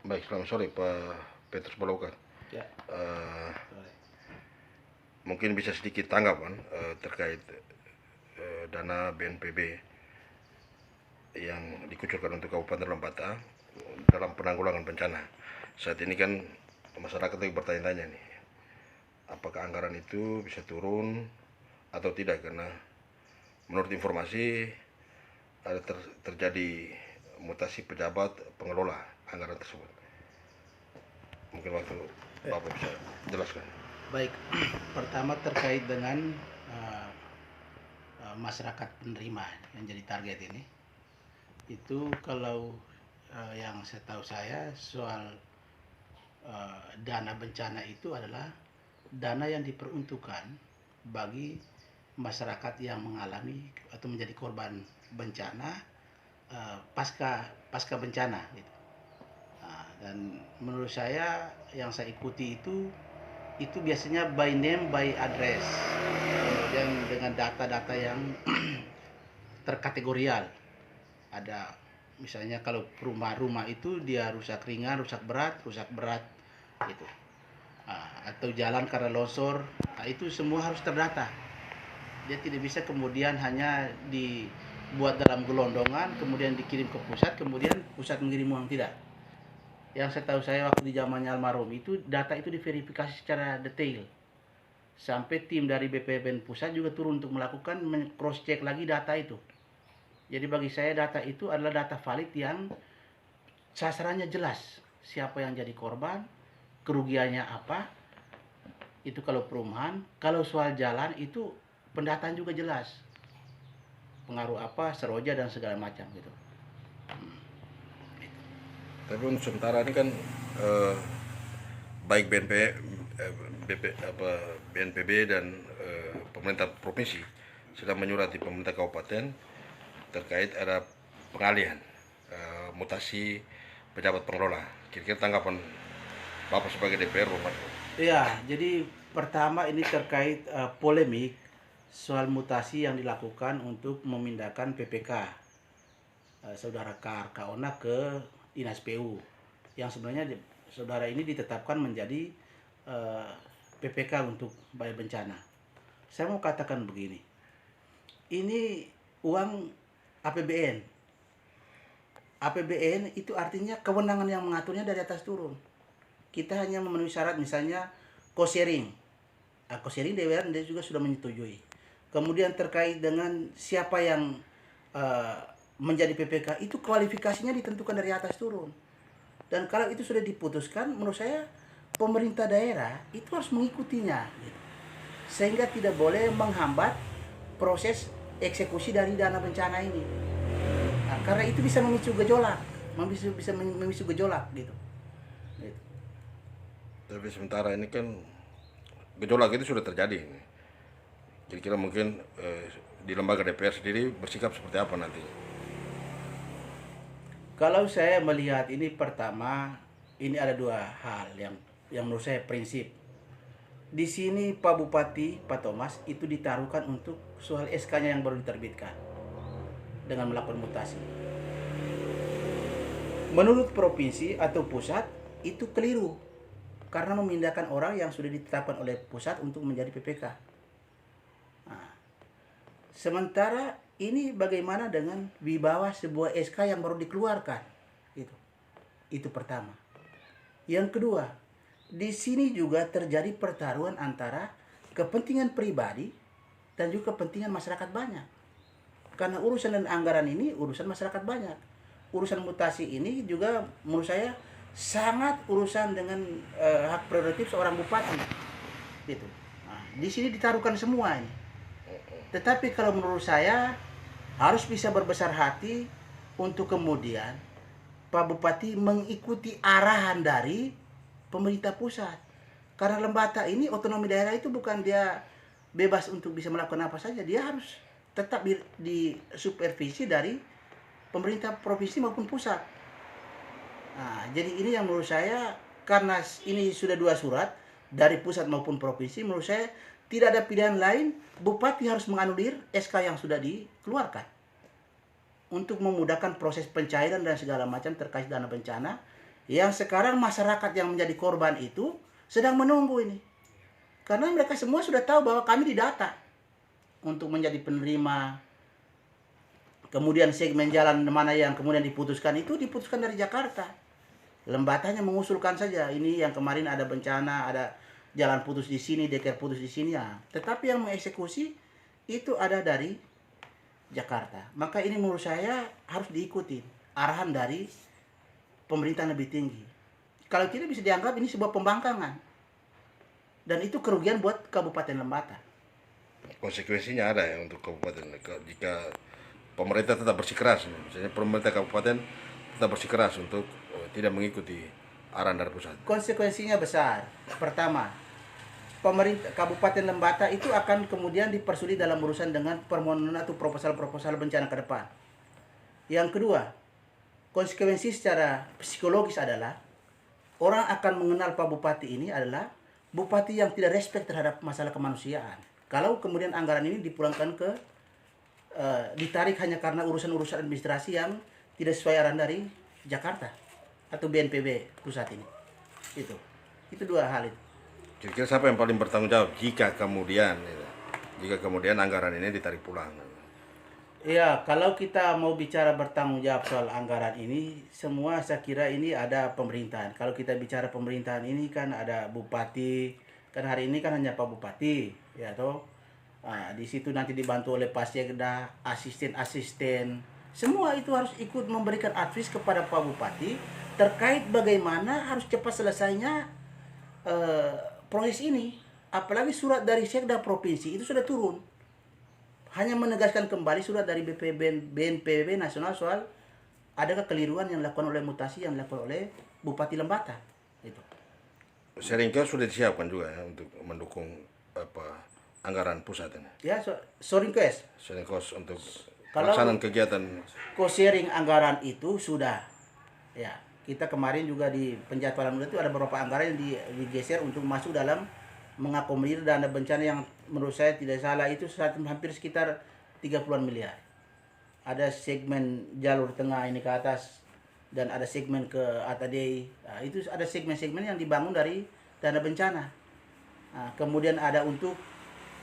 Baik, selamat sore Pak Petrus Baloka. Ya, Eh, boleh. Mungkin bisa sedikit tanggapan terkait dana BNPB yang dikucurkan untuk Kabupaten Lembata dalam penanggulangan bencana. Saat ini kan masyarakat lagi bertanya-tanya nih, apakah anggaran itu bisa turun atau tidak, karena menurut informasi ada terjadi mutasi pejabat pengelola anggaran tersebut. Mungkin waktu Bapak bisa jelaskan. Baik, pertama terkait dengan uh, masyarakat penerima yang jadi target ini, itu kalau yang saya tahu saya soal dana bencana itu adalah dana yang diperuntukkan bagi masyarakat yang mengalami atau menjadi korban bencana pasca bencana gitu. Dan menurut saya yang saya ikuti itu biasanya by name by address, kemudian dengan data-data yang terkategorial. Ada misalnya kalau rumah-rumah itu dia rusak ringan, rusak berat gitu. Atau jalan karena longsor, itu semua harus terdata. Dia tidak bisa kemudian hanya dibuat dalam gelondongan kemudian dikirim ke pusat, kemudian pusat mengirim uang, tidak. Yang saya tahu saya waktu di zamannya almarhum itu data itu diverifikasi secara detail, sampai tim dari BPBN pusat juga turun untuk melakukan cross check lagi data itu. Jadi bagi saya data itu adalah data valid yang sasarannya jelas, siapa yang jadi korban, kerugiannya apa, itu kalau perumahan. Kalau soal jalan itu pendataan juga jelas, pengaruh apa, seroja dan segala macam gitu. Tapi untuk sementara ini kan eh, baik BNPB dan pemerintah provinsi sedang menyurati pemerintah kabupaten terkait ada pengalihan mutasi pejabat pengelola. Kira-kira tanggapan Bapak sebagai DPR, Bapak? Ya, jadi pertama ini terkait polemik soal mutasi yang dilakukan untuk memindahkan PPK saudara Karkaona ke Dinas PU, yang sebenarnya saudara ini ditetapkan menjadi PPK untuk bayar bencana. Saya mau katakan begini, ini uang APBN. APBN itu artinya kewenangan yang mengaturnya dari atas turun. Kita hanya memenuhi syarat, misalnya cost sharing. Cost sharing DPR dia juga sudah menyetujui. Kemudian terkait dengan siapa yang uh, menjadi PPK, itu kualifikasinya ditentukan dari atas turun. Dan kalau itu sudah diputuskan, menurut saya pemerintah daerah itu harus mengikutinya gitu. Sehingga tidak boleh menghambat proses eksekusi dari dana bencana ini. Karena itu bisa memicu gejolak, bisa memicu gejolak gitu. Tapi sementara ini kan gejolak itu sudah terjadi. Kira-kira mungkin di lembaga DPR sendiri bersikap seperti apa nanti? Kalau saya melihat ini, pertama, ini ada dua hal yang menurut saya prinsip. Di sini Pak Bupati, Pak Thomas itu ditaruhkan untuk soal SK-nya yang baru diterbitkan dengan melakukan mutasi. Menurut provinsi atau pusat itu keliru karena memindahkan orang yang sudah ditetapkan oleh pusat untuk menjadi PPK. Nah, sementara ini bagaimana dengan wibawa sebuah SK yang baru dikeluarkan? Itu pertama. Yang kedua, di sini juga terjadi pertaruhan antara kepentingan pribadi dan juga kepentingan masyarakat banyak. Karena urusan dan anggaran ini urusan masyarakat banyak. Urusan mutasi ini juga menurut saya sangat urusan dengan hak prerogatif seorang bupati. Gitu. Nah, di sini ditaruhkan semua ini. Tetapi kalau menurut saya harus bisa berbesar hati untuk kemudian Pak Bupati mengikuti arahan dari pemerintah pusat. Karena Lembata ini otonomi daerah itu bukan dia bebas untuk bisa melakukan apa saja, dia harus tetap di supervisi dari pemerintah provinsi maupun pusat. Nah, jadi ini yang menurut saya, karena ini sudah dua surat dari pusat maupun provinsi, menurut saya tidak ada pilihan lain, Bupati harus menganulir SK yang sudah dikeluarkan untuk memudahkan proses pencairan dan segala macam terkait dana bencana Yang sekarang masyarakat yang menjadi korban itu sedang menunggu ini. Karena mereka semua sudah tahu bahwa kami didata untuk menjadi penerima. Kemudian segmen jalan mana yang kemudian diputuskan itu diputuskan dari Jakarta. Lembatanya mengusulkan saja, ini yang kemarin ada bencana, ada jalan putus di sini, deker putus di sini ya. Tetapi yang mengeksekusi itu ada dari Jakarta. Maka ini menurut saya harus diikuti arahan dari pemerintah lebih tinggi. Kalau tidak bisa dianggap ini sebuah pembangkangan. Dan itu kerugian buat Kabupaten Lembata. Konsekuensinya ada ya untuk kabupaten jika pemerintah tetap bersikeras, misalnya pemerintah kabupaten tetap bersikeras untuk tidak mengikuti arahan dari pusat. Konsekuensinya besar. Pertama, pemerintah Kabupaten Lembata itu akan kemudian dipersulit dalam urusan dengan permohonan atau proposal-proposal bencana ke depan. Yang kedua, konsekuensi secara psikologis adalah orang akan mengenal Pak Bupati ini adalah bupati yang tidak respect terhadap masalah kemanusiaan. Kalau kemudian anggaran ini dipulangkan ke ditarik hanya karena urusan-urusan administrasi yang tidak sesuai arahan dari Jakarta atau BNPB pusat ini. Itu dua hal itu. Kira-kira siapa yang paling bertanggung jawab jika kemudian anggaran ini ditarik pulang? Ya, kalau kita mau bicara bertanggung jawab soal anggaran ini, semua saya kira ini ada pemerintahan. Kalau kita bicara pemerintahan ini kan ada bupati, kan hari ini kan hanya Pak Bupati, ya toh. Nah, di situ nanti dibantu oleh Passekda, asisten-asisten. Semua itu harus ikut memberikan advice kepada Pak Bupati terkait bagaimana harus cepat selesainya proses ini. Apalagi surat dari Sekda provinsi itu sudah turun. Hanya menegaskan kembali surat dari BNPB nasional soal ada kekeliruan yang dilakukan oleh mutasi yang dilakukan oleh Bupati Lembata. Itu. Seringkali sudah disiapkan juga ya untuk mendukung anggaran pusat ini. Ya, sorry request. Seringkali untuk Kalau pelaksanaan kegiatan. Co-sharing anggaran itu sudah. Ya, kita kemarin juga di penjadwalan itu ada beberapa anggaran yang digeser untuk masuk dalam mengakomodir dana bencana yang menurut saya tidak salah itu hampir sekitar 30-an miliar. Ada segmen jalur tengah ini ke atas dan ada segmen ke Atadei. Nah, itu ada segmen-segmen yang dibangun dari dana bencana. Nah, kemudian ada untuk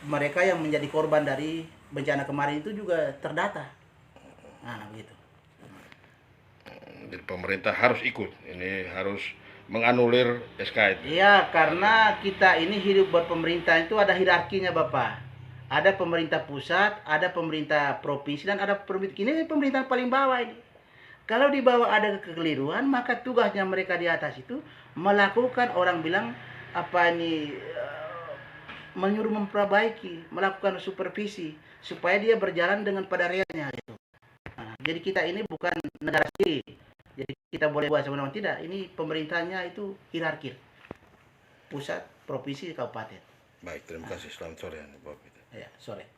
mereka yang menjadi korban dari bencana kemarin itu juga terdata. Nah, begitu. Jadi pemerintah harus ikut, ini harus menganulir SK itu. Iya, karena kita ini hidup buat pemerintah itu ada hierarkinya, Bapak. Ada pemerintah pusat, ada pemerintah provinsi, dan ada pemerintahan paling bawah ini. Kalau di bawah ada kekeliruan, maka tugasnya mereka di atas itu melakukan, orang bilang menyuruh memperbaiki, melakukan supervisi supaya dia berjalan dengan pada realnya gitu. Nah, jadi kita ini bukan negara sendiri. Jadi kita boleh buat semena-mena, tidak. Ini pemerintahnya itu hierarki. Pusat, provinsi, kabupaten. Baik, terima kasih. Selamat sore, Bapak. Ya, sore.